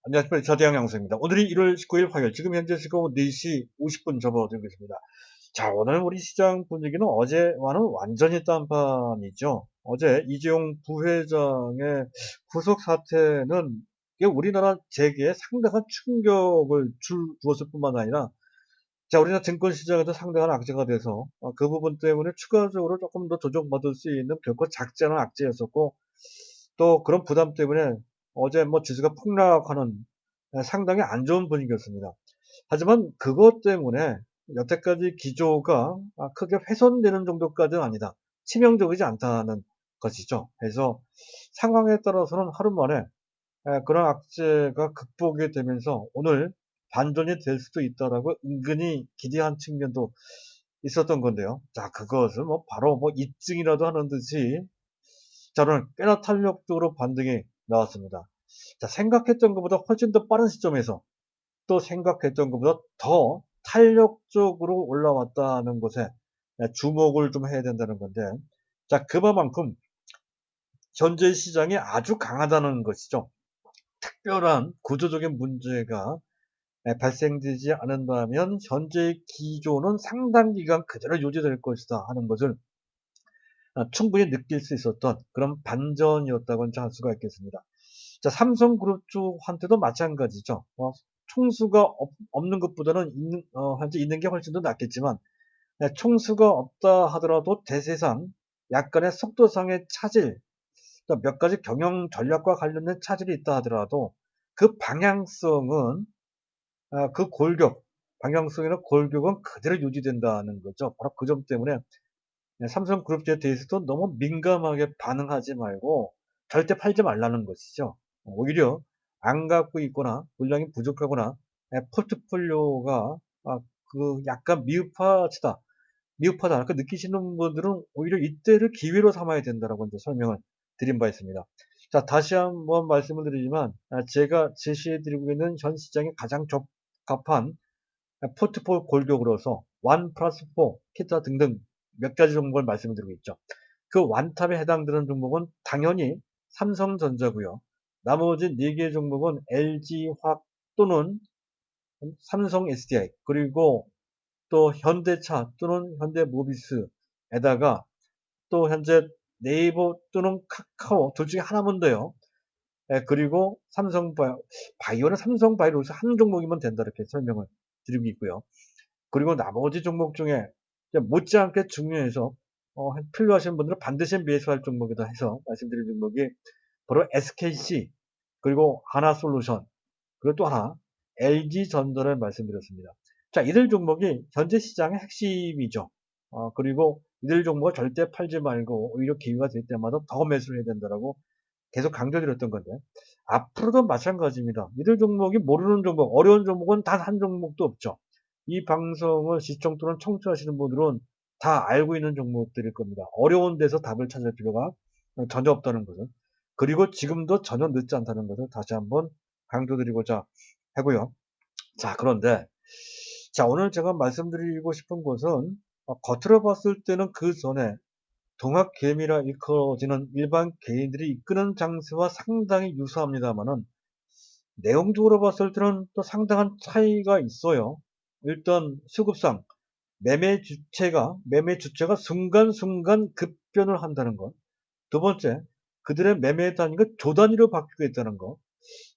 안녕하십니까. 자대양 양수입니다. 오늘이 1월 19일 화요일, 지금 현재 시각 4시 50분 접어들고 있습니다. 자, 오늘 우리 시장 분위기는 어제와는 완전히 딴판이죠. 어제 이재용 부회장의 구속 사태는 이게 우리나라 재계에 상당한 충격을 주었을 뿐만 아니라, 자, 우리나라 증권시장에도 상당한 악재가 돼서 그 부분 때문에 추가적으로 조금 더 조정받을 수 있는 결코 작지 않은 악재였었고, 또 그런 부담 때문에 어제 뭐 지수가 폭락하는 상당히 안 좋은 분위기였습니다. 하지만 그것 때문에 여태까지 기조가 크게 훼손되는 정도까지는 아니다. 치명적이지 않다는 것이죠. 그래서 상황에 따라서는 하루 만에 그런 악재가 극복이 되면서 오늘 반전이 될 수도 있다라고 은근히 기대한 측면도 있었던 건데요. 자, 그것을 뭐 바로 뭐 입증이라도 하는 듯이 저는 꽤나 탄력적으로 반등이 나왔습니다. 자, 생각했던 것보다 훨씬 더 빠른 시점에서 또 생각했던 것보다 더 탄력적으로 올라왔다는 것에 주목을 좀 해야 된다는 건데, 자, 그만큼 현재 시장이 아주 강하다는 것이죠. 특별한 구조적인 문제가 발생되지 않는다면 현재의 기조는 상당 기간 그대로 유지될 것이다 하는 것을 충분히 느낄 수 있었던 그런 반전이었다고 할 수가 있겠습니다. 자, 삼성그룹 쪽한테도 마찬가지죠. 총수가 없는 것보다는 현재 있는 게 훨씬 더 낫겠지만, 총수가 없다 하더라도 대세상 약간의 속도상의 차질, 또 몇 가지 경영 전략과 관련된 차질이 있다 하더라도 그 방향성은, 그 방향성이나 골격은 그대로 유지된다는 거죠. 바로 그 점 때문에 삼성그룹에 대해서도 너무 민감하게 반응하지 말고 절대 팔지 말라는 것이죠. 오히려 안 갖고 있거나 물량이 부족하거나 포트폴리오가 그 약간 미흡하다 이렇게 느끼시는 분들은 오히려 이때를 기회로 삼아야 된다라고 이제 설명을 드린 바 있습니다. 자, 다시 한번 말씀을 드리지만 제가 제시해드리고 있는 현 시장에 가장 적합한 포트폴 골격으로서 1 플러스 4 기타 등등 몇 가지 종목을 말씀을 드리고 있죠. 그 완탑에 해당되는 종목은 당연히 삼성전자고요. 나머지 4개 종목은 LG화학 또는 삼성 SDI, 그리고 또 현대차 또는 현대모비스에다가 또 현재 네이버 또는 카카오 둘 중에 하나면 돼요. 그리고 바이오는 삼성바이오로서 한 종목이면 된다 이렇게 설명을 드리고 있고요. 그리고 나머지 종목 중에 못지않게 중요해서 필요하신 분들은 반드시 매수할 종목이다 해서 말씀드린 종목이 바로 SKC, 그리고 하나솔루션, 그리고 또 하나 LG전자를 말씀드렸습니다. 자, 이들 종목이 현재 시장의 핵심이죠. 그리고 이들 종목을 절대 팔지 말고 오히려 기회가 될 때마다 더 매수를 해야 된다라고 계속 강조드렸던 건데, 앞으로도 마찬가지입니다. 이들 종목이 모르는 종목, 어려운 종목은 단 한 종목도 없죠. 이 방송을 시청 또는 청취하시는 분들은 다 알고 있는 종목들일 겁니다. 어려운 데서 답을 찾을 필요가 전혀 없다는 것을, 그리고 지금도 전혀 늦지 않다는 것을 다시 한번 강조드리고자 하고요. 자, 그런데 자, 오늘 제가 말씀드리고 싶은 것은 겉으로 봤을 때는 그 전에 동학개미라 일컬어지는 일반 개인들이 이끄는 장세와 상당히 유사합니다만은 내용적으로 봤을 때는 또 상당한 차이가 있어요. 일단 수급상 매매 주체가 순간순간 급변을 한다는 것. 두 번째, 그들의 매매 단위가 조 단위로 바뀌고 있다는 것.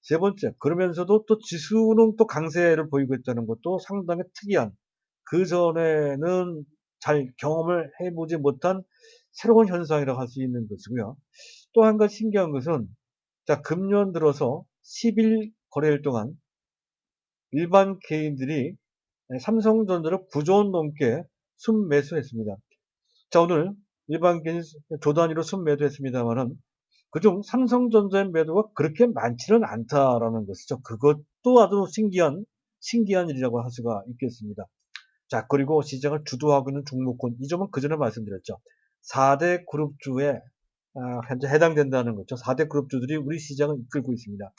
세 번째, 그러면서도 또 지수는 또 강세를 보이고 있다는 것도 상당히 특이한, 그 전에는 잘 경험을 해보지 못한 새로운 현상이라고 할 수 있는 것이고요. 또 한 가지 신기한 것은, 자, 금년 들어서 10일 거래일 동안 일반 개인들이 삼성전자를 9조 원 넘게 순매수했습니다. 자, 오늘 일반 개인 조 단위로 순매도했습니다만은 그중 삼성전자의 매도가 그렇게 많지는 않다라는 것이죠. 그것도 아주 신기한 일이라고 할 수가 있겠습니다. 자, 그리고 시장을 주도하고 있는 종목군, 이 점은 그전에 말씀드렸죠. 4대 그룹주에 현재 해당된다는 거죠. 4대 그룹주들이 우리 시장을 이끌고 있습니다.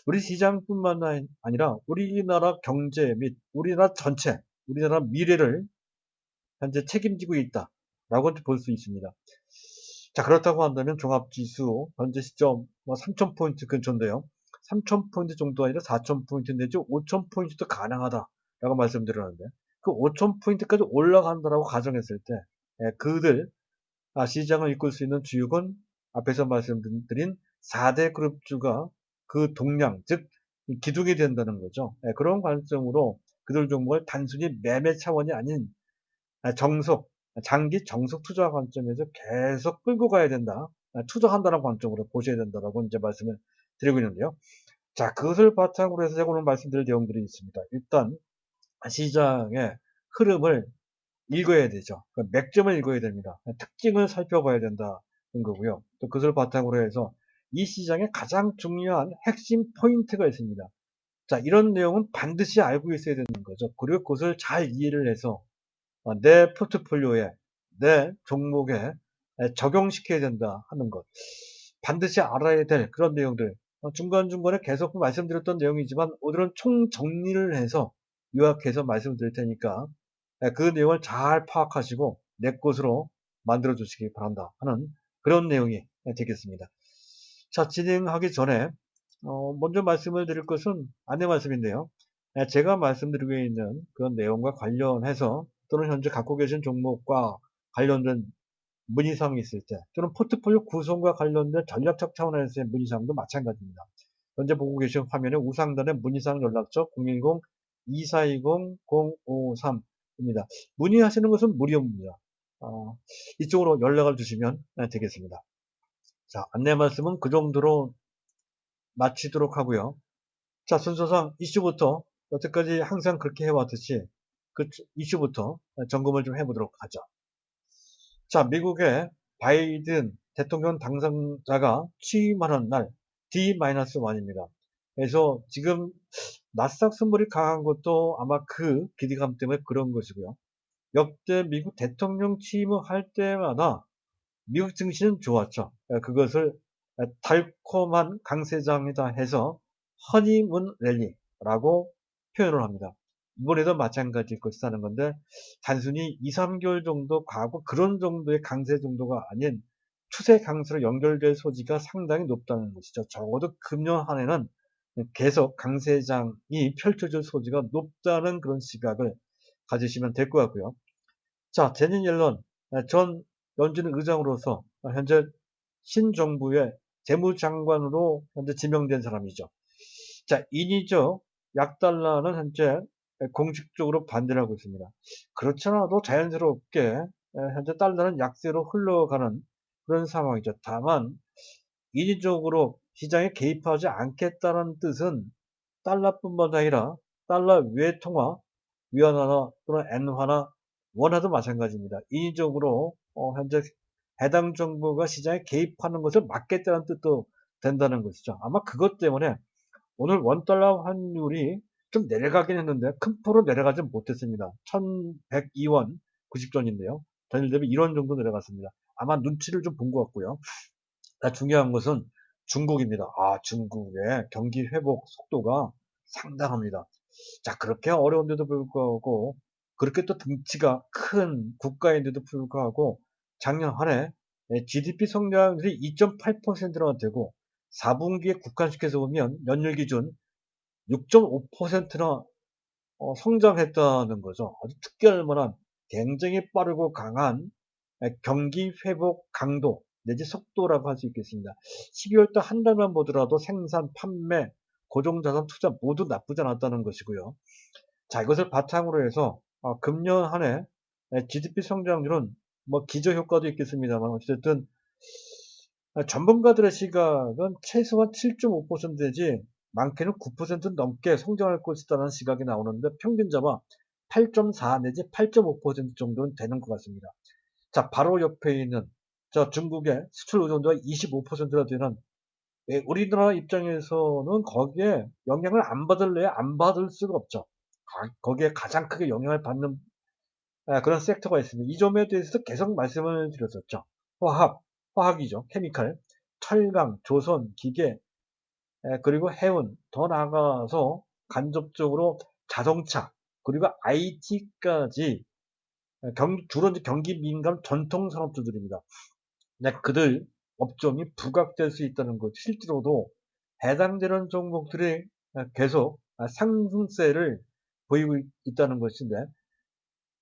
우리 시장뿐만 아니라 우리나라 경제 및 우리나라 전체, 우리나라 미래를 현재 책임지고 있다라고 볼 수 있습니다. 자, 그렇다고 한다면 종합지수 현재 시점 3,000포인트 근처인데요. 3,000포인트 정도 아니라 4,000포인트 내지 5,000포인트도 가능하다라고 말씀드렸는데 그 5,000포인트까지 올라간다라고 가정했을 때 그들 시장을 이끌 수 있는 주육은 앞에서 말씀드린 4대 그룹주가 그 동량, 즉 기둥이 된다는 거죠. 그런 관점으로 그들 종목을 단순히 매매 차원이 아닌 정석, 장기 정석 투자 관점에서 계속 끌고 가야 된다. 투자한다는 관점으로 보셔야 된다라고 이제 말씀을 드리고 있는데요. 자, 그것을 바탕으로 해서 제가 오늘 말씀드릴 내용들이 있습니다. 일단 시장의 흐름을 읽어야 되죠. 맥점을 읽어야 됩니다. 특징을 살펴봐야 된다는 거고요. 또 그것을 바탕으로 해서 이 시장에 가장 중요한 핵심 포인트가 있습니다. 자, 이런 내용은 반드시 알고 있어야 되는 거죠. 그리고 그것을 잘 이해를 해서 내 포트폴리오에, 내 종목에 적용시켜야 된다 하는 것. 반드시 알아야 될 그런 내용들. 중간중간에 계속 말씀드렸던 내용이지만 오늘은 총 정리를 해서 요약해서 말씀을 드릴 테니까 그 내용을 잘 파악하시고 내 것으로 만들어 주시기 바란다 하는 그런 내용이 되겠습니다. 자, 진행하기 전에 먼저 말씀을 드릴 것은 안내 말씀인데요. 제가 말씀드리고 있는 그런 내용과 관련해서 또는 현재 갖고 계신 종목과 관련된 문의사항이 있을 때 또는 포트폴리오 구성과 관련된 전략적 차원에서의 문의사항도 마찬가지입니다. 현재 보고 계신 화면에 우상단의 문의사항 연락처 010-2420-053입니다. 문의하시는 것은 무료입니다. 이쪽으로 연락을 주시면 되겠습니다. 자, 안내 말씀은 그 정도로 마치도록 하고요. 자, 순서상 이슈부터 여태까지 항상 그렇게 해왔듯이 그 이슈부터 점검을 좀 해보도록 하죠. 자, 미국의 바이든 대통령 당선자가 취임하는 날 D-1입니다. 그래서 지금 나스닥 선물이 강한 것도 아마 그 기대감 때문에 그런 것이고요. 역대 미국 대통령 취임을 할 때마다 미국 증시는 좋았죠. 그것을 달콤한 강세장이다 해서 허니문 랠리라고 표현을 합니다. 이번에도 마찬가지일 것이라는 건데 단순히 2, 3개월 정도 가고 그런 정도의 강세 정도가 아닌 추세 강세로 연결될 소지가 상당히 높다는 것이죠. 적어도 금년 한 해는 계속 강세장이 펼쳐질 소지가 높다는 그런 시각을 가지시면 될 것 같고요. 자, 제닛 옐런 전 연준 의장으로서 현재 신정부의 재무장관으로 현재 지명된 사람이죠. 자, 인위적 약달러는 현재 공식적으로 반대를 하고 있습니다. 그렇지 않아도 자연스럽게 현재 달러는 약세로 흘러가는 그런 상황이죠. 다만 인위적으로 시장에 개입하지 않겠다는 뜻은 달러뿐만 아니라 달러 외 통화, 위안화나 또는 엔화나 원화도 마찬가지입니다. 인위적으로 현재 해당 정부가 시장에 개입하는 것을 막겠다는 뜻도 된다는 것이죠. 아마 그것 때문에 오늘 원달러 환율이 좀 내려가긴 했는데 큰 폭으로 내려가지 못했습니다. 1102원 90전인데요. 전일 대비 1원 정도 내려갔습니다. 아마 눈치를 좀 본 것 같고요. 중요한 것은 중국입니다. 중국의 경기 회복 속도가 상당합니다. 자, 그렇게 어려운데도 불구하고 그렇게 또 등치가 큰 국가인데도 불구하고 작년 한 해 GDP 성장률이 2.8%나 되고 4분기에 국한시켜서 보면 연율 기준 6.5%나 성장했다는 거죠. 아주 특별할 만한 굉장히 빠르고 강한 경기 회복 강도 내지 속도라고 할 수 있겠습니다. 12월달 한 달만 보더라도 생산, 판매, 고정자산 투자 모두 나쁘지 않았다는 것이고요. 자, 이것을 바탕으로 해서 금년 한 해 GDP 성장률은 뭐 기저효과도 있겠습니다만 어쨌든 전문가들의 시각은 최소한 7.5%지 많게는 9% 넘게 성장할 것이라는 시각이 나오는데 평균 잡아 8.4 내지 8.5% 정도는 되는 것 같습니다. 자, 바로 옆에 있는 중국의 수출 의존도가 25%나 되는 우리나라 입장에서는 거기에 영향을 안 받을래야 안 받을 수가 없죠. 거기에 가장 크게 영향을 받는 그런 섹터가 있습니다. 이 점에 대해서 계속 말씀을 드렸었죠. 화학이죠. 케미칼, 철강, 조선, 기계, 그리고 해운, 더 나아가서 간접적으로 자동차, 그리고 IT까지 주로 경기 민감 전통 산업주들입니다. 그들 업종이 부각될 수 있다는 것, 실제로도 해당되는 종목들이 계속 상승세를 보이고 있다는 것인데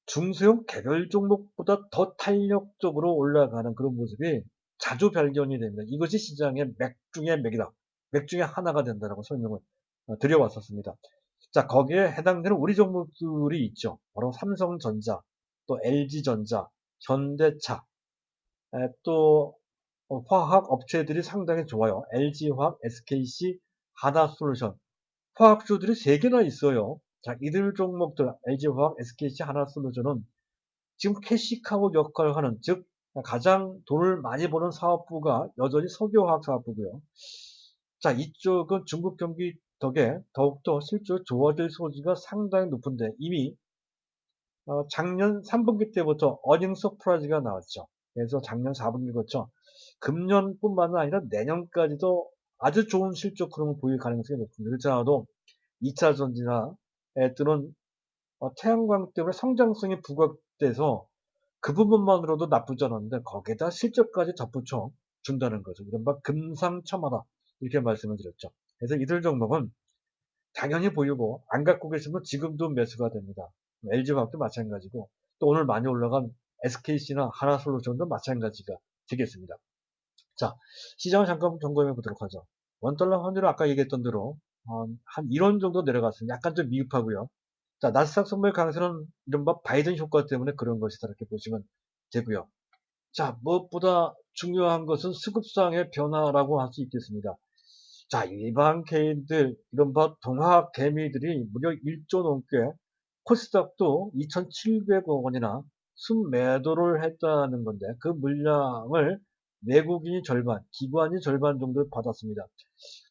중소형 개별 종목보다 더 탄력적으로 올라가는 그런 모습이 자주 발견이 됩니다. 이것이 시장의 맥 중의 맥이다. 맥 중에 하나가 된다고 설명을 드려왔었습니다. 자, 거기에 해당되는 우리 종목들이 있죠. 바로 삼성전자, 또 LG전자, 현대차, 또 화학 업체들이 상당히 좋아요. LG화학, SKC, 하나솔루션. 화학주들이 3개나 있어요. 자, 이들 종목들, LG화학, SKC, 하나솔루션은 지금 캐시카우 역할을 하는, 즉, 가장 돈을 많이 버는 사업부가 여전히 석유화학 사업부고요. 자, 이쪽은 중국 경기 덕에 더욱더 실적이 좋아질 소지가 상당히 높은데 이미 작년 3분기 때부터 어닝 서프라이즈가 나왔죠. 그래서 작년 4분기 거쳐 금년뿐만 아니라 내년까지도 아주 좋은 실적 흐름을 보일 가능성이 높습니다. 그렇지 않아도 2차 전지나 또는 태양광 때문에 성장성이 부각돼서 그 부분만으로도 나쁘지 않았는데 거기에다 실적까지 덧붙여 준다는 거죠. 이른바 금상첨화다 이렇게 말씀을 드렸죠. 그래서 이들 종목은 당연히 보이고 안 갖고 계시면 지금도 매수가 됩니다. LG화학도 마찬가지고 또 오늘 많이 올라간 SKC나 하나솔루션도 마찬가지가 되겠습니다. 자, 시장을 잠깐 점검해 보도록 하죠. 원달러 환율은 아까 얘기했던 대로 한 1원 정도 내려갔습니다. 약간 좀 미흡하고요. 자, 나스닥 선물 강세는 이른바 바이든 효과 때문에 그런 것이다 이렇게 보시면 되고요. 자, 무엇보다 중요한 것은 수급상의 변화라고 할 수 있겠습니다. 자, 일반 개인들, 이른바 동학 개미들이 무려 1조 넘게 코스닥도 2,700억 원이나 순매도를 했다는 건데 그 물량을 외국인이 절반, 기관이 절반 정도 받았습니다.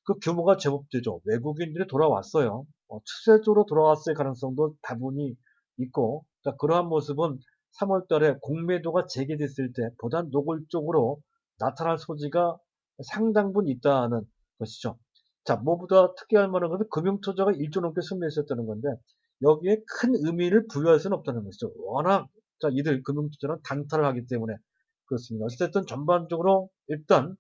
그 규모가 제법 되죠. 외국인들이 돌아왔어요. 추세적으로 돌아왔을 가능성도 다분히 있고 자, 그러한 모습은 3월 달에 공매도가 재개됐을 때 보다 노골적으로 나타날 소지가 상당분 있다는 것이죠. 자, 무엇보다 특이할 만한 것은 금융투자가 1조 넘게 순매했었다는 건데 여기에 큰 의미를 부여할 수는 없다는 것이죠. 워낙 자, 이들 금융투자는 단타를 하기 때문에 그렇습니다. 어쨌든 전반적으로 일단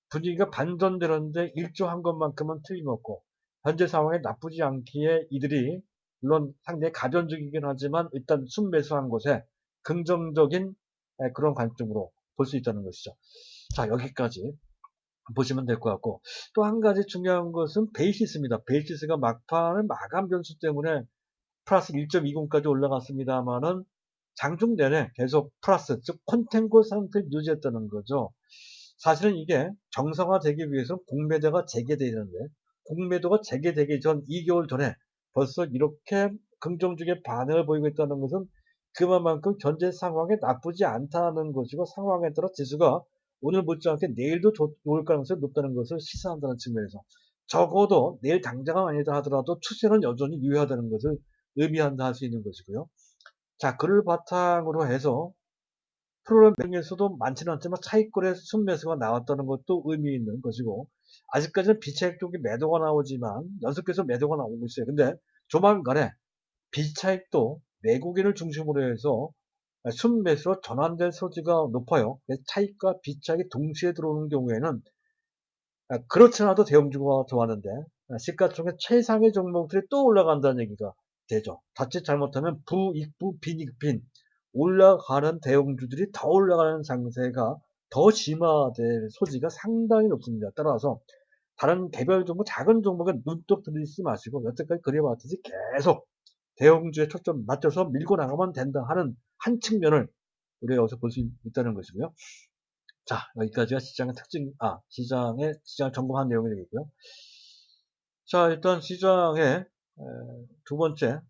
분위기가 반전되는데 1조 한 것만큼은 틀림없고 현재 상황에 나쁘지 않기에 이들이 물론 상당히 가변적이긴 하지만 일단 순매수한 곳에 긍정적인 그런 관점으로 볼 수 있다는 것이죠. 자, 여기까지 보시면 될 것 같고 또 한 가지 중요한 것은 베이시스입니다. 베이시스가 막판은 마감 변수 때문에 플러스 1.20까지 올라갔습니다만은 장중 내내 계속 플러스 즉 콘텐고 상태를 유지했다는 거죠. 사실은 이게 정상화되기 위해서 공매도가 재개되는데 공매도가 재개되기 전 2개월 전에 벌써 이렇게 긍정적인 반응을 보이고 있다는 것은 그만큼 현재 상황에 나쁘지 않다는 것이고 상황에 따라 지수가 오늘 못지않게 내일도 좋을 가능성이 높다는 것을 시사한다는 측면에서 적어도 내일 당장은 아니다 하더라도 추세는 여전히 유효하다는 것을 의미한다 할 수 있는 것이고요. 자, 그를 바탕으로 해서 프로그램 중에서도 많지는 않지만 차익거래 순매수가 나왔다는 것도 의미 있는 것이고 아직까지는 비차익 쪽에 매도가 나오지만 연속해서 매도가 나오고 있어요. 근데 조만간에 비차익도 외국인을 중심으로 해서 순매수로 전환될 소지가 높아요. 차익과 비차익이 동시에 들어오는 경우에는 그렇지 않아도 대형주가 좋아하는데 시가총액 최상의 종목들이 또 올라간다는 얘기가 되죠. 자칫 잘못하면 부익부 빈익빈 올라가는 대형주들이 더 올라가는 장세가 더 심화될 소지가 상당히 높습니다. 따라서 다른 개별 종목, 작은 종목에 눈독 들이지 마시고 여태까지 그래왔듯이 계속 대형주에 초점 맞춰서 밀고 나가면 된다 하는 한 측면을 우리가 여기서 볼 수 있다는 것이고요. 자, 여기까지가 시장의 특징, 시장을 점검한 내용이 되겠고요. 자, 일단 시장의 두 번째,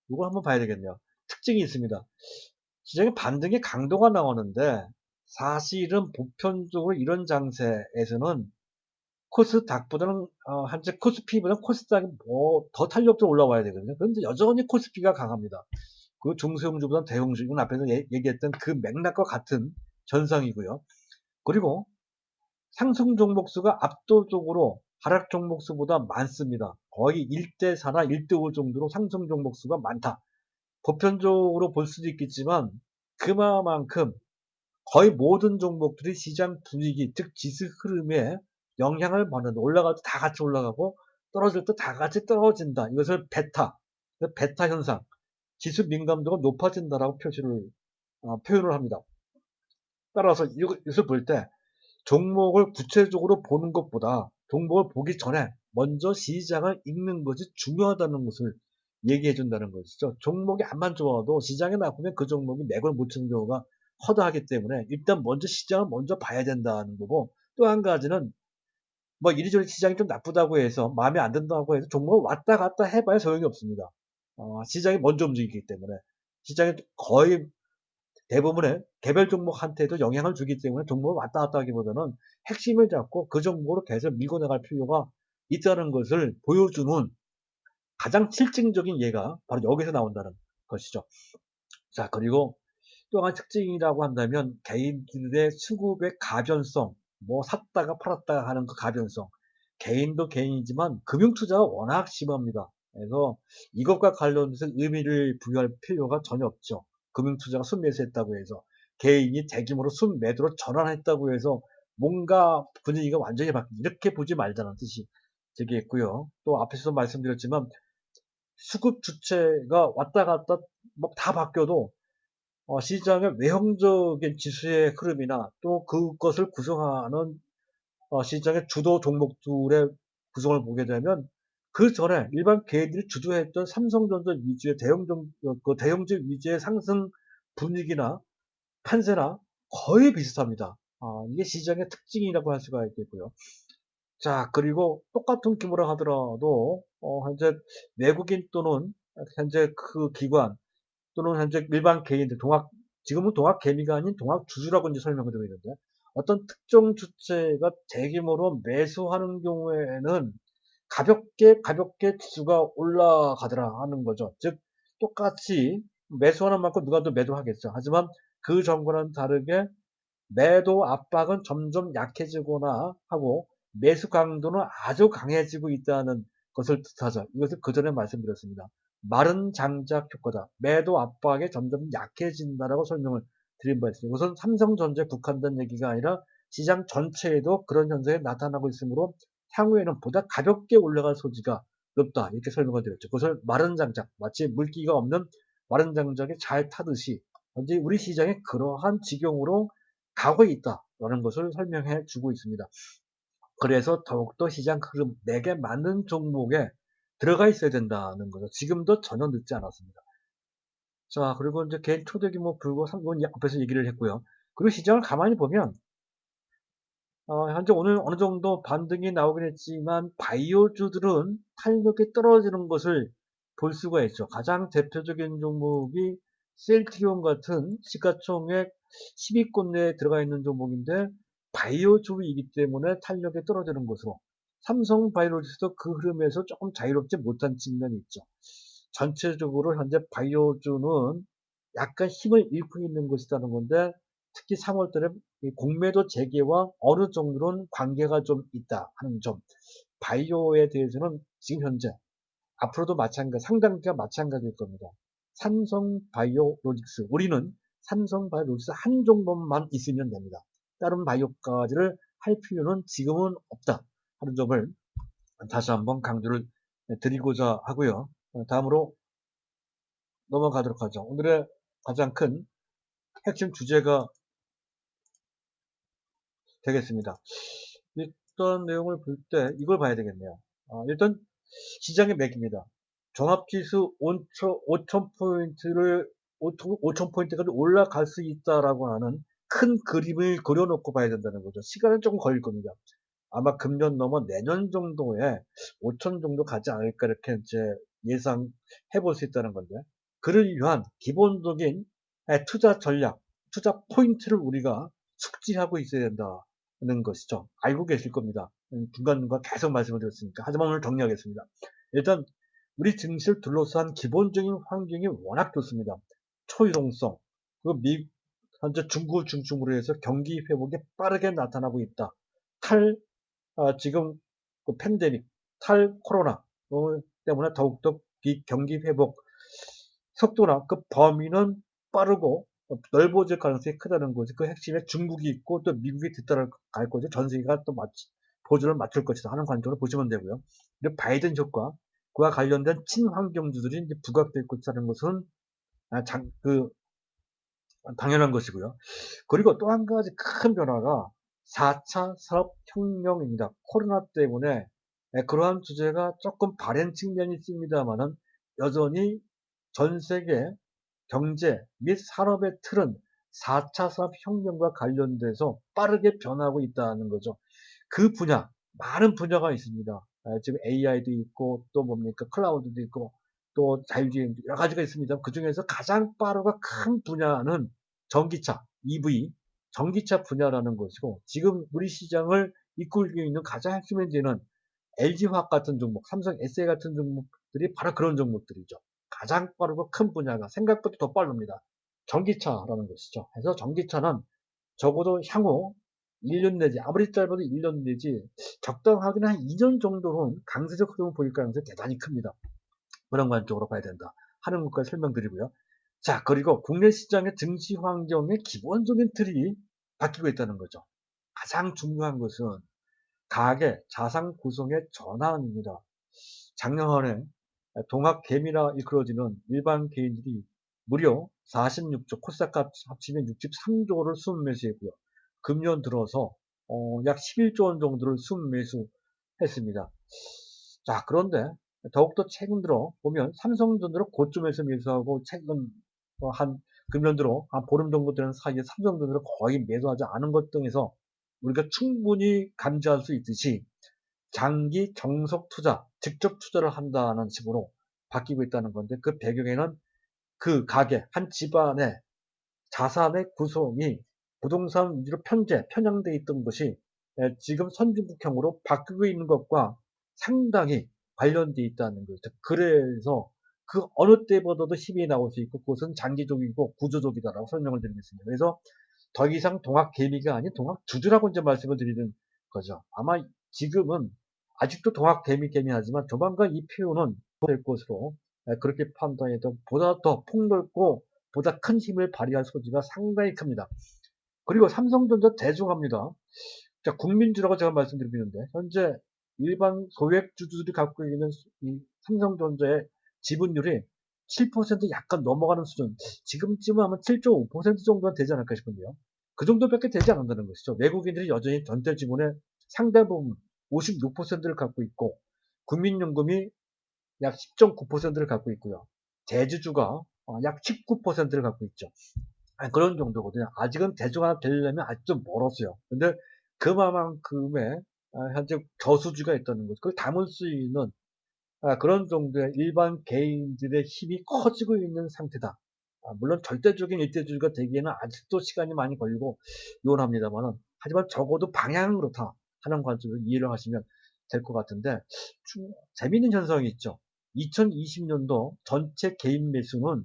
이거 한번 봐야 되겠네요. 특징이 있습니다. 시장의 반등의 강도가 나오는데, 사실은 보편적으로 이런 장세에서는 코스닥보다는, 현재 코스피보다는 코스닥이 더 탄력적으로 올라와야 되거든요. 그런데 여전히 코스피가 강합니다. 그 중소형주보다는 대형주, 이건 앞에서 얘기했던 그 맥락과 같은 현상이고요. 그리고 상승 종목수가 압도적으로 하락 종목수보다 많습니다. 거의 1대4나 1대5 정도로 상승 종목수가 많다. 보편적으로 볼 수도 있겠지만 그만큼 거의 모든 종목들이 시장 분위기, 즉 지수 흐름에 영향을 받는다. 올라갈 때 다 같이 올라가고 떨어질 때 다 같이 떨어진다. 이것을 베타 현상, 지수 민감도가 높아진다라고 표현을 합니다. 따라서 이것을 볼 때 종목을 구체적으로 보는 것보다 종목을 보기 전에 먼저 시장을 읽는 것이 중요하다는 것을 얘기해 준다는 것이죠. 종목이 안만 좋아도 시장에 나쁘면 그 종목이 맥을 못 치는 경우가 허다하기 때문에 일단 먼저 시장을 먼저 봐야 된다는 거고, 또 한 가지는 뭐 이리저리 시장이 좀 나쁘다고 해서 마음에 안 든다고 해서 종목을 왔다 갔다 해봐야 소용이 없습니다. 시장이 먼저 움직이기 때문에 시장이 거의 대부분의 개별 종목한테도 영향을 주기 때문에 종목을 왔다 갔다 하기보다는 핵심을 잡고 그 종목으로 계속 밀고 나갈 필요가 있다는 것을 보여주는 가장 실증적인 예가 바로 여기서 나온다는 것이죠. 자, 그리고 또 한 특징이라고 한다면 개인들의 수급의 가변성, 뭐 샀다가 팔았다가 하는 그 가변성. 개인도 개인이지만 금융투자가 워낙 심합니다. 그래서 이것과 관련해서 의미를 부여할 필요가 전혀 없죠. 금융투자가 순매수했다고 해서 개인이 대규모로 순매도로 전환했다고 해서 뭔가 분위기가 완전히 바뀐, 이렇게 보지 말자는 뜻이 되겠고요. 또 앞에서도 말씀드렸지만 수급 주체가 왔다 갔다 뭐 다 바뀌어도 시장의 외형적인 지수의 흐름이나 또 그것을 구성하는 시장의 주도 종목들의 구성을 보게 되면 그 전에 일반 개인들이 주도했던 삼성전자 위주의 대형주 위주의 상승 분위기나 판세나 거의 비슷합니다. 이게 시장의 특징이라고 할 수가 있겠고요. 자, 그리고 똑같은 규모라 하더라도 현재 외국인 또는 현재 그 기관 또는 현재 일반 개인들, 지금은 동학 개미가 아닌 동학 주주라고 이제 설명을 드리고 있는데, 어떤 특정 주체가 대규모로 매수하는 경우에는 가볍게 지수가 올라가더라 하는 거죠. 즉, 똑같이 매수하는 만큼 누가 더 매도하겠죠. 하지만 그 전과는 다르게 매도 압박은 점점 약해지거나 하고 매수 강도는 아주 강해지고 있다는 것을 뜻하죠. 이것을 그 전에 말씀드렸습니다. 마른 장작 효과다. 매도 압박이 점점 약해진다라고 설명을 드린 바 있습니다. 이것은 삼성전자에 국한된 얘기가 아니라 시장 전체에도 그런 현상이 나타나고 있으므로 향후에는 보다 가볍게 올라갈 소지가 높다. 이렇게 설명을 드렸죠. 그것을 마른 장작, 마치 물기가 없는 마른 장작이 잘 타듯이 현재 우리 시장이 그러한 지경으로 가고 있다라는 것을 설명해 주고 있습니다. 그래서 더욱더 시장 흐름, 내게 맞는 종목에 들어가 있어야 된다는 거죠. 지금도 전혀 늦지 않았습니다. 자, 그리고 이제 개인 초대 규모 불고 3분 앞에서 얘기를 했고요. 그리고 시장을 가만히 보면 현재 오늘 어느 정도 반등이 나오긴 했지만 바이오주들은 탄력이 떨어지는 것을 볼 수가 있죠. 가장 대표적인 종목이 셀트리온 같은 시가총액 10위권 내에 들어가 있는 종목인데 바이오주이기 때문에 탄력이 떨어지는 것으로, 삼성바이오로직스도 그 흐름에서 조금 자유롭지 못한 측면이 있죠. 전체적으로 현재 바이오주는 약간 힘을 잃고 있는 것이라는 건데, 특히 3월달에 공매도 재개와 어느 정도는 관계가 좀 있다 하는 점. 바이오에 대해서는 지금 현재 앞으로도 상당기가 마찬가지일 겁니다. 삼성바이오로직스, 우리는 삼성바이오로직스 한 종목만 있으면 됩니다. 다른 바이오까지를 할 필요는 지금은 없다 하는 점을 다시 한번 강조를 드리고자 하고요. 다음으로 넘어가도록 하죠. 오늘의 가장 큰 핵심 주제가 되겠습니다. 일단 내용을 볼 때 이걸 봐야 되겠네요. 일단 시장의 맥입니다. 종합지수 5,000포인트를 5,000포인트까지 올라갈 수 있다라고 하는 큰 그림을 그려놓고 봐야 된다는 거죠. 시간은 조금 걸릴 겁니다. 아마 금년 넘어 내년 정도에 5,000 정도 가지 않을까 이렇게 이제 예상해 볼 수 있다는 건데, 그를 위한 기본적인 투자 전략, 투자 포인트를 우리가 숙지하고 있어야 된다는 것이죠. 알고 계실 겁니다. 중간중간 계속 말씀을 드렸으니까. 하지만 오늘 정리하겠습니다. 일단 우리 증시를 둘러싼 기본적인 환경이 워낙 좋습니다. 초유동성, 그리고 현재 중국을 중심으로 해서 경기 회복이 빠르게 나타나고 있다. 지금 그 팬데믹, 코로나 때문에 더욱더 경기 회복 속도나 그 범위는 빠르고 넓어질 가능성이 크다는 거지. 그 핵심에 중국이 있고 또 미국이 뒤따라갈 거죠. 전 세계가 또 마치 보조를 맞출 것이다 하는 관점으로 보시면 되고요. 그리고 바이든 효과, 그와 관련된 친환경주들이 이제 부각될 것이라는 것은 당연한 것이고요. 그리고 또 한 가지 큰 변화가 4차 산업혁명입니다. 코로나 때문에 그러한 주제가 조금 발현 측면이 있습니다만은 여전히 전 세계 경제 및 산업의 틀은 4차 산업혁명과 관련돼서 빠르게 변하고 있다는 거죠. 그 분야, 많은 분야가 있습니다. 지금 AI도 있고, 또 뭡니까, 클라우드도 있고, 또 자율주행 여러 가지가 있습니다. 그 중에서 가장 빠르고 큰 분야는 전기차, EV, 전기차 분야라는 것이고, 지금 우리 시장을 이끌고 있는 가장 핵심 현재는 LG화학 같은 종목, 삼성 SA 같은 종목들이 바로 그런 종목들이죠. 가장 빠르고 큰 분야가 생각보다 더 빠릅니다. 전기차라는 것이죠. 그래서 전기차는 적어도 향후 1년 내지, 아무리 짧아도 1년 내지, 적당하게는 한 2년 정도는 강세적 흐름을 보일 가능성이 대단히 큽니다. 그런 관점으로 봐야 된다 하는 것까지 설명드리고요. 자, 그리고 국내 시장의 증시 환경의 기본적인 틀이 바뀌고 있다는 거죠. 가장 중요한 것은 가계 자산 구성의 전환입니다. 작년에 동학 개미라 일컬어지는 일반 개인들이 무려 46조, 코스닥 합치면 63조를 순매수했고요. 금년 들어서 약 11조 원 정도를 순매수했습니다. 자, 그런데 더욱더 최근 들어 보면 삼성전자를 고점에서 매수하고 최근 한 금년 들어 한 보름 정도 되는 사이에 삼성전자를 거의 매수하지 않은 것 등에서 우리가 충분히 감지할 수 있듯이 장기 정석 투자, 직접 투자를 한다는 식으로 바뀌고 있다는 건데 그 배경에는 그 가게, 한 집안의 자산의 구성이 부동산 위주로 편향되어 있던 것이 지금 선진국형으로 바뀌고 있는 것과 상당히 관련되어 있다는 거죠. 그래서 그 어느 때보다도 힘이 나올 수 있고 그것은 장기적이고 구조적이다라고 설명을 드리겠습니다. 그래서 더 이상 동학 개미가 아닌 동학 주주라고 이제 말씀을 드리는 거죠. 아마 지금은 아직도 동학 개미하지만 조만간 이 표현은 될 것으로 그렇게 판단해도 보다 더 폭넓고 보다 큰 힘을 발휘할 소지가 상당히 큽니다. 그리고 삼성전자 대중합니다. 자, 국민주라고 제가 말씀드리는데 현재 일반 소액 주주들이 갖고 있는 이 삼성전자의 지분율이 7% 약간 넘어가는 수준, 지금쯤은 아마 7.5% 정도는 되지 않을까 싶은데요. 그 정도밖에 되지 않는다는 것이죠. 외국인들이 여전히 전체 지분의 상당 부분 56%를 갖고 있고 국민연금이 약 10.9%를 갖고 있고요. 대주주가 약 19%를 갖고 있죠. 그런 정도거든요. 아직은 대중화가 되려면 아직 좀 멀었어요. 근데 그만큼의 현재 저수지가 있다는 것, 그걸 담을 수 있는 그런 정도의 일반 개인들의 힘이 커지고 있는 상태다. 물론 절대적인 일대주주가 되기에는 아직도 시간이 많이 걸리고 요원합니다만은 하지만 적어도 방향은 그렇다 하는 관점으로 이해를 하시면 될 것 같은데 재미있는 현상이 있죠. 2020년도 전체 개인 매수는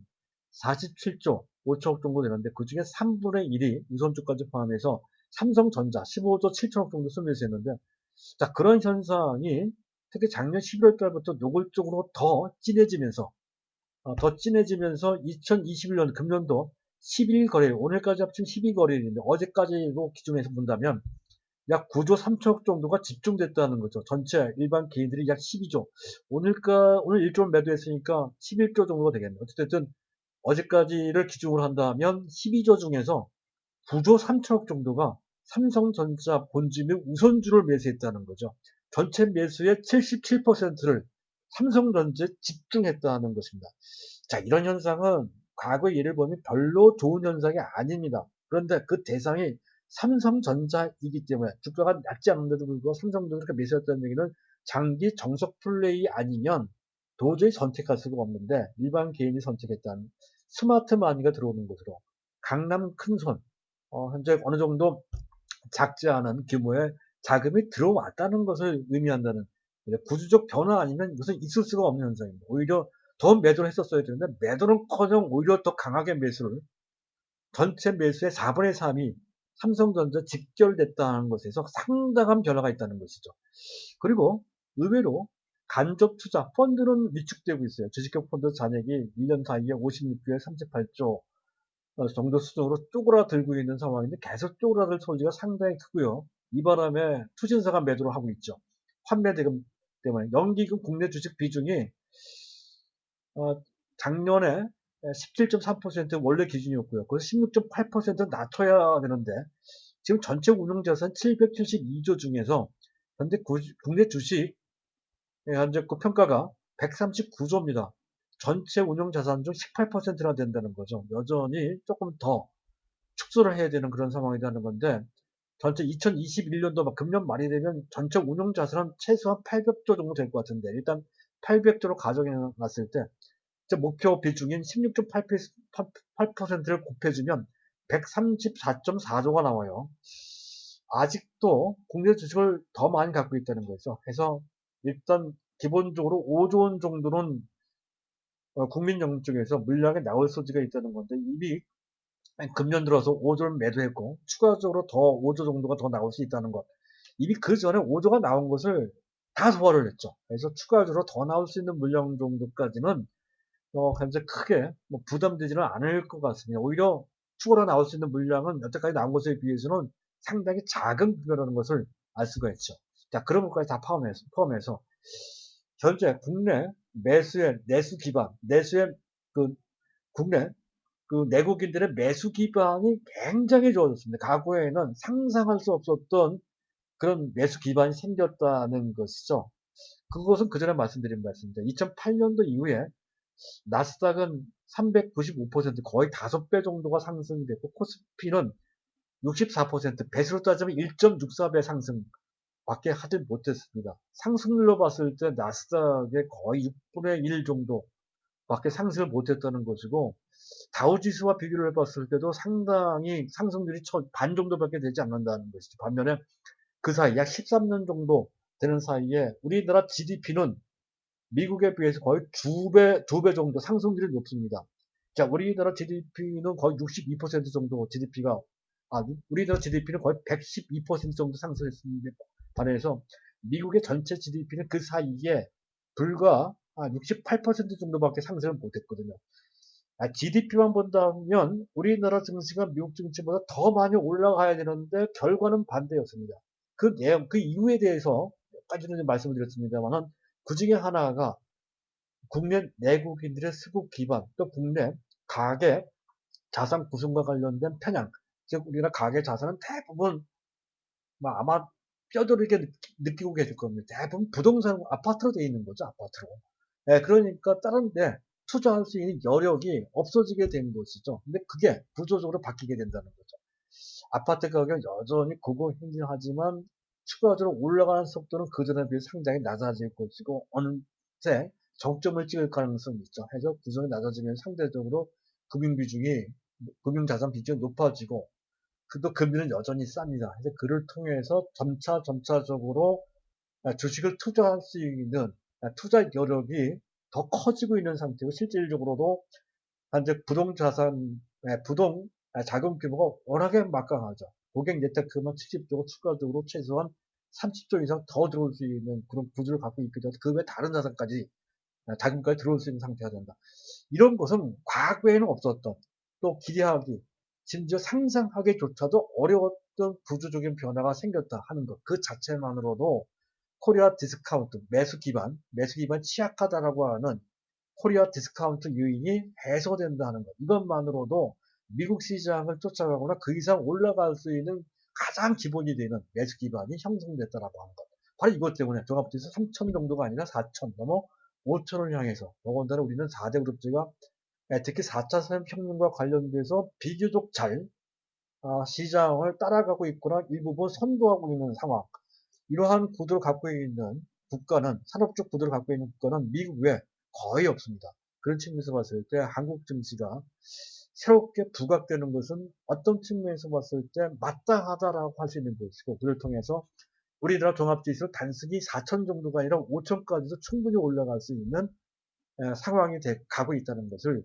47조 5천억 정도 되는데 그 중에 3분의 1이 우선주까지 포함해서 삼성전자 15조 7천억 정도 순매수했는데 자, 그런 현상이 특히 작년 11월 달부터 노골적으로 더 진해지면서 2021년 금년도 11거래일, 오늘까지 합치면 12거래일인데 어제까지로 기준해서 본다면 약 9조 3천억 정도가 집중됐다는 거죠. 전체 일반 개인들이 약 12조. 오늘 1조 매도했으니까 11조 정도가 되겠네요. 어쨌든 어제까지를 기준으로 한다면 12조 중에서 9조 3천억 정도가 삼성전자 본주 및 우선주를 매수했다는 거죠. 전체 매수의 77%를 삼성전자에 집중했다는 것입니다. 자, 이런 현상은 과거 예를 보면 별로 좋은 현상이 아닙니다. 그런데 그 대상이 삼성전자이기 때문에 주가가 낮지 않은데도 불구하고 삼성전자가 매수했다는 얘기는 장기 정석 플레이 아니면 도저히 선택할 수가 없는데 일반 개인이 선택했다는 스마트 마니가 들어오는 것으로 강남 큰손 현재 어느 정도 작지 않은 규모의 자금이 들어왔다는 것을 의미한다는 구조적 변화 아니면 이것은 있을 수가 없는 현상입니다. 오히려 더 매도를 했었어야 되는데 매도는커녕 오히려 더 강하게 매수를 전체 매수의 4분의 3이 삼성전자 직결됐다는 것에서 상당한 변화가 있다는 것이죠. 그리고 의외로 간접 투자 펀드는 위축되고 있어요. 주식형 펀드 잔액이 1년 사이에 56개월 38조 정도 수준으로 쪼그라들고 있는 상황인데 계속 쪼그라들 소지가 상당히 크고요. 이 바람에 투자자가 매도를 하고 있죠. 환매 대금 때문에 연기금 국내 주식 비중이 작년에 17.3% 원래 기준이었고요. 그래서 16.8% 낮춰야 되는데 지금 전체 운용자산 772조 중에서 현재 국내 주식 현재 그 평가가 139조입니다. 전체 운용자산 중 18%나 된다는 거죠. 여전히 조금 더 축소를 해야 되는 그런 상황이라는 건데 전체 2021년도 금년 말이 되면 전체 운용자산은 최소한 800조 정도 될 것 같은데 일단 800조로 가정해 놨을 때 목표 비중인 16.8%를 곱해주면 134.4조가 나와요. 아직도 국내 주식을 더 많이 갖고 있다는 거죠. 그래서 일단 기본적으로 5조 원 정도는 국민연금 쪽에서 물량이 나올 소지가 있다는 건데 이미 금년 들어서 5조를 매도했고 추가적으로 더 5조 정도가 더 나올 수 있다는 것. 이미 그 전에 5조가 나온 것을 다 소화를 했죠. 그래서 추가적으로 더 나올 수 있는 물량 정도까지는 현재 크게 부담되지는 않을 것 같습니다. 오히려 추가로 나올 수 있는 물량은 여태까지 나온 것에 비해서는 상당히 작은 규모라는 것을 알 수가 있죠. 자, 그런 것까지 다 포함해서 현재 국내 매수의 내수 기반, 내수의 그 국내 그 내국인들의 매수 기반이 굉장히 좋아졌습니다. 과거에는 상상할 수 없었던 그런 매수 기반이 생겼다는 것이죠. 그것은 그 전에 말씀드린 말씀입니다. 2008년도 이후에 나스닥은 395% 거의 5배 정도가 상승이 됐고 코스피는 64% 배수로 따지면 1.64배 상승밖에 하지 못했습니다. 상승률로 봤을 때 나스닥의 거의 6분의 1 정도밖에 상승을 못했다는 것이고 다우지수와 비교를 해봤을 때도 상당히 상승률이 반 정도밖에 되지 않는다는 것이죠. 반면에 그 사이 약 13년 정도 되는 사이에 우리나라 GDP는 미국에 비해서 거의 두 배 정도 상승률이 높습니다. 자, 우리나라 GDP는 거의 62% 정도 GDP가, 우리나라 GDP는 거의 112% 정도 상승했습니다. 반해서 미국의 전체 GDP는 그 사이에 불과 68% 정도밖에 상승을 못했거든요. GDP만 본다면 우리나라 증시가 미국 증시보다 더 많이 올라가야 되는데 결과는 반대였습니다. 그 내용, 그 이유에 대해서 몇 가지는 말씀을 드렸습니다만은 그 중에 하나가 국내 내국인들의 수급 기반, 또 국내 가계 자산 구성과 관련된 편향, 즉 우리나라 가계 자산은 대부분 아마 뼈저리게 느끼고 계실 겁니다. 대부분 부동산 아파트로 되어 있는 거죠, 아파트로. 네, 그러니까 다른 데 투자할 수 있는 여력이 없어지게 된 것이죠. 근데 그게 구조적으로 바뀌게 된다는 거죠. 아파트 가격 여전히 고공행진하지만 추가적으로 올라가는 속도는 그전에 비해 상당히 낮아질 것이고 어느새 정점을 찍을 가능성이 있죠. 해서 구성이 낮아지면 상대적으로 금융자산 비중이 높아지고 또 금리는 여전히 쌉니다. 그래서 그를 통해서 점차적으로 주식을 투자할 수 있는 투자 여력이 더 커지고 있는 상태고 실질적으로도 현재 자금 규모가 워낙에 막강하죠. 고객 예탁금은 70조고 추가적으로 최소한 30조 이상 더 들어올 수 있는 그런 구조를 갖고 있기 때문에 그 외 다른 자산까지 자금까지 들어올 수 있는 상태가 된다. 이런 것은 과거에는 없었던 또 기대하기 심지어 상상하기조차도 어려웠던 구조적인 변화가 생겼다 하는 것 그 자체만으로도 코리아 디스카운트 매수 기반 취약하다라고 하는 코리아 디스카운트 유인이 해소된다는 것. 이것만으로도 미국 시장을 쫓아가거나 그 이상 올라갈 수 있는 가장 기본이 되는 매수 기반이 형성됐다라고 하는 것. 바로 이것 때문에 종합지수 3천 정도가 아니라 4천 넘어 5천을 향해서 더군다나 우리는 4대 그룹주가 특히 4차 산업혁명과 관련돼서 비교적 잘 시장을 따라가고 있거나 일부분 선도하고 있는 상황. 이러한 구도를 갖고 있는 국가는 산업적 구도를 갖고 있는 국가는 미국 외에 거의 없습니다. 그런 측면에서 봤을 때 한국 증시가 새롭게 부각되는 것은 어떤 측면에서 봤을 때 마땅하다라고 할 수 있는 것이고 그를 통해서 우리나라 종합지수 단순히 4천 정도가 아니라 5천까지도 충분히 올라갈 수 있는 상황이 가고 있다는 것을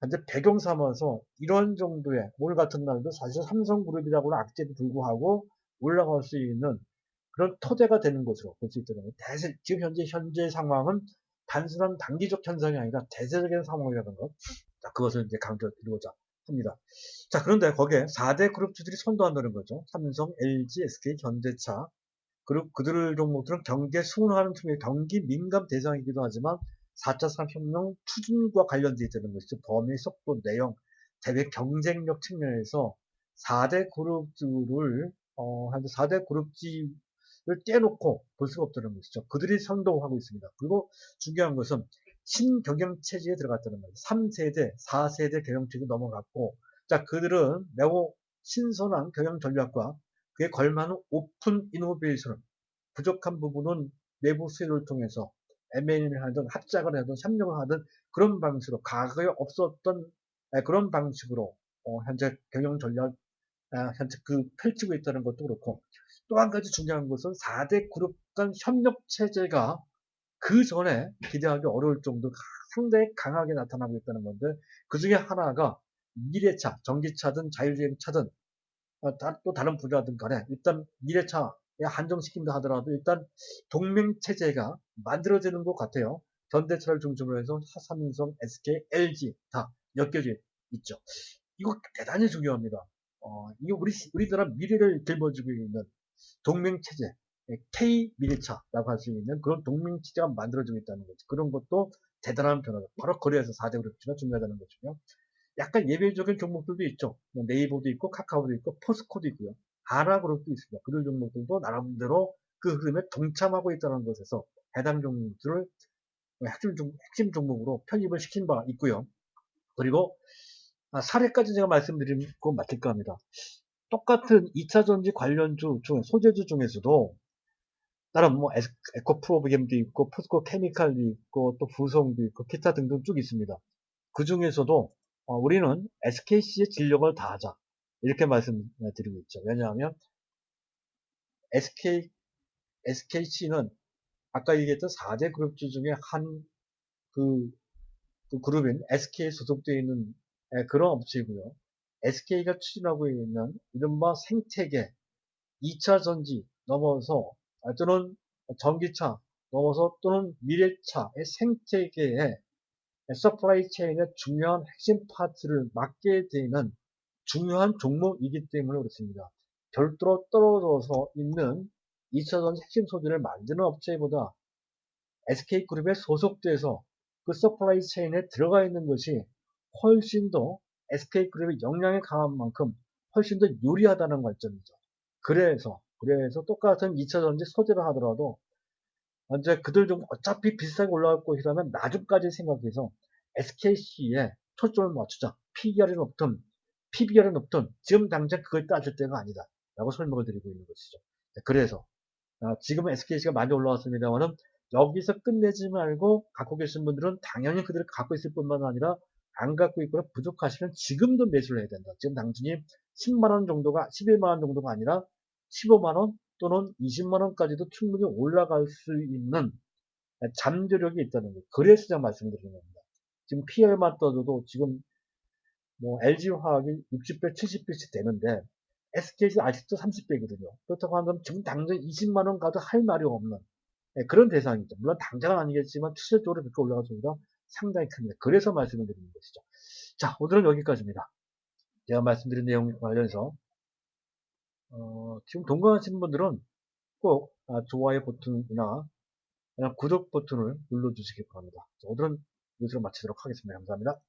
현재 배경 삼아서 이런 정도의 오늘 같은 날도 사실 삼성그룹이라고는 악재도 불구하고 올라갈 수 있는 그런 토대가 되는 것으로 볼 수 있다는 거예요. 지금 현재 상황은 단순한 단기적 현상이 아니라 대세적인 상황이라는 것. 자, 그것을 이제 강조드리고자 합니다. 자, 그런데 거기에 4대 그룹주들이 선도한다는 거죠. 삼성, LG, SK, 현대차. 그리고 그들 종목들은 경기에 수능하는 중에 경기 민감 대상이기도 하지만 4차 산업혁명 추진과 관련되어 있다는 것이죠. 범위, 속도, 내용, 대외 경쟁력 측면에서 4대 그룹주를 현재 4대 그룹지를 떼놓고 볼 수가 없다는 것이죠. 그들이 선도하고 있습니다. 그리고 중요한 것은 신경영체제에 들어갔다는 거예요. 3세대, 4세대 경영체제 넘어갔고, 자, 그들은 매우 신선한 경영 전략과 그에 걸맞는 오픈 이노베이션을 부족한 부분은 내부 수요를 통해서 M&A를 하든 합작을 하든 협력을 하든 그런 방식으로 과거에 없었던 그런 방식으로 현재 경영 전략 현재 펼치고 있다는 것도 그렇고 또 한 가지 중요한 것은 4대 그룹 간 협력 체제가 그 전에 기대하기 어려울 정도로 상당히 강하게 나타나고 있다는 건데 그 중에 하나가 미래차, 전기차든 자율주행차든 또 다른 분야든 간에 일단 미래차에 한정시킨다 하더라도 일단 동맹체제가 만들어지는 것 같아요. 현대차를 중심으로 해서 삼성, SK, LG 다 엮여져 있죠. 이거 대단히 중요합니다. 이게 우리나라 미래를 짊어지고 있는 동맹체제, K 미래차라고 할 수 있는 그런 동맹체제가 만들어지고 있다는 거죠. 그런 것도 대단한 변화다. 바로 거래에서 4대 그룹주가 중요하다는 거죠. 약간 예외적인 종목들도 있죠. 뭐 네이버도 있고 카카오도 있고 포스코도 있고요. 하나그룹도 있습니다. 그들 종목들도 나름대로 그 흐름에 동참하고 있다는 것에서 해당 종목들을 핵심 종목으로 편입을 시킨 바가 있고요. 그리고 사례까지 제가 말씀드리고 마칠까 합니다. 똑같은 2차전지 관련주 중 소재주 중에서도 다른 뭐 에코프로비엠도 있고 포스코 케미칼도 있고 또 부성도 있고 기타 등등 쭉 있습니다. 그 중에서도 우리는 SKC의 진력을 다하자 이렇게 말씀드리고 있죠. 왜냐하면 SKC는 아까 얘기했던 4대 그룹주 중에 그, 그 그룹인 SK에 소속되어 있는 그런 업체이고요. SK가 추진하고 있는 이른바 생태계 2차 전지 넘어서 또는 전기차 넘어서 또는 미래차의 생태계에 서플라이 체인의 중요한 핵심 파트를 맡게 되는 중요한 종목이기 때문에 그렇습니다. 별도로 떨어져서 있는 2차전지 핵심 소재를 만드는 업체보다 SK그룹에 소속돼서 그 서플라이 체인에 들어가 있는 것이 훨씬 더 SK그룹의 역량이 강한 만큼 훨씬 더 유리하다는 관점이죠. 그래서 똑같은 2차전지 소재를 하더라도 이제 그들 좀 어차피 비싸게 올라갈 것이라면 나중까지 생각해서 SKC에 초점을 맞추자. PER이 높든 PBR이 높든 지금 당장 그걸 따질 때가 아니다. 라고 설명을 드리고 있는 것이죠. 그래서 지금은 SKC가 많이 올라왔습니다만은 여기서 끝내지 말고 갖고 계신 분들은 당연히 그들을 갖고 있을 뿐만 아니라 안 갖고 있거나 부족하시면 지금도 매수를 해야 된다. 지금 당신이 10만원 정도가 11만원 정도가 아니라 15만원 또는 20만원까지도 충분히 올라갈 수 있는 잠재력이 있다는 거예요. 그래서 제가 말씀드리는 겁니다. 지금 PR만 떠줘도 지금 뭐 LG화학이 60배, 70배씩 되는데 SK는 아직도 30배거든요. 그렇다고 한다면 지금 당장 20만원 가도 할 말이 없는 그런 대상이죠. 물론 당장은 아니겠지만 추세적으로 그렇게 올라갈 수가 상당히 큽니다. 그래서 말씀을 드리는 것이죠. 자, 오늘은 여기까지입니다. 제가 말씀드린 내용 관련해서 지금 동감하시는 분들은 꼭 좋아요 버튼이나 구독 버튼을 눌러주시기 바랍니다. 오늘은 이것으로 마치도록 하겠습니다. 감사합니다.